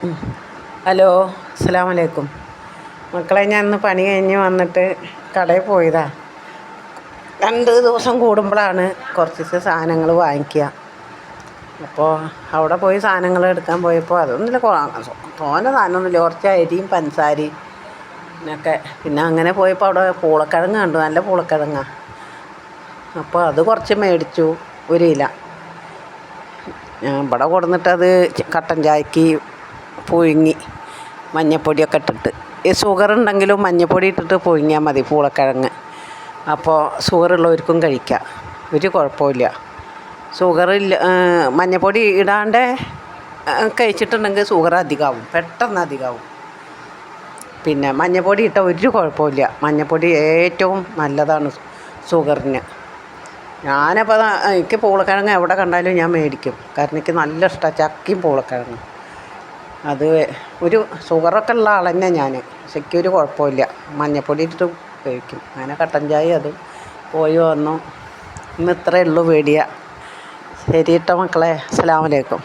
Hello, അസ്സലാമു അലൈക്കും. മക്കളെ, ഞാൻ ഇന്ന് പണി കഴിഞ്ഞ് വന്നിട്ട് കടയിൽ പോയതാ. 2 ദിവസം കൂടുമ്പോഴാണ് കുറച്ച് സാധനങ്ങൾ വാങ്ങിക്കുക. അപ്പോൾ അവിടെ പോയി സാധനങ്ങൾ എടുക്കാൻ പോയപ്പോൾ അതൊന്നുമില്ല, തോനെ സാധനമൊന്നുമില്ല, കുറച്ച് അരിയും പഞ്ചസാരയും ഒക്കെ. പിന്നെ അങ്ങനെ പോയപ്പോൾ അവിടെ പൂളക്കിഴങ്ങ് കണ്ടു, നല്ല പൂളക്കിഴങ്ങാണ്. അപ്പോൾ അത് കുറച്ച് മേടിച്ചു, 1 കിലോ. ഇവിടെ കൊടുന്നിട്ടത് കട്ടൻ ചായക്ക് പുഴുങ്ങി മഞ്ഞൾപ്പൊടിയൊക്കെ ഇട്ടിട്ട്. ഈ ഷുഗർ ഉണ്ടെങ്കിലും മഞ്ഞൾപ്പൊടി ഇട്ടിട്ട് പുഴുങ്ങിയാൽ മതി പൂളക്കിഴങ്ങ്. അപ്പോൾ ഷുഗറുള്ളവർക്കും കഴിക്കാം, ഒരു കുഴപ്പമില്ല. ഷുഗറില്ല, മഞ്ഞൾപ്പൊടി ഇടാണ്ട് കഴിച്ചിട്ടുണ്ടെങ്കിൽ ഷുഗർ അധികമാവും, പെട്ടെന്ന് അധികമാവും. പിന്നെ മഞ്ഞൾപ്പൊടി ഇട്ടാൽ ഒരു കുഴപ്പമില്ല, മഞ്ഞൾപ്പൊടി ഏറ്റവും നല്ലതാണ് ഷുഗറിന്. ഞാനപ്പോൾ എനിക്ക് പൂളക്കിഴങ്ങ് എവിടെ കണ്ടാലും ഞാൻ മേടിക്കും, കാരണം എനിക്ക് നല്ല ഇഷ്ടമാണ് ചക്കയും പൂളക്കിഴങ്ങും. അത് ഒരു ഷുഗറൊക്കെ ഉള്ള ആൾ തന്നെ ഞാൻ, പക്ഷെ എനിക്കൊരു കുഴപ്പമില്ല, മഞ്ഞൾപ്പൊടി ഇട്ടിട്ട് കഴിക്കും. അങ്ങനെ കട്ടൻ ചായ അതും പോയി വന്നു. ഇന്ന് ഇത്രയേ ഉള്ളൂ വീഡിയോ. ശരി കേട്ടോ മക്കളെ, അസ്സലാമു അലൈക്കും.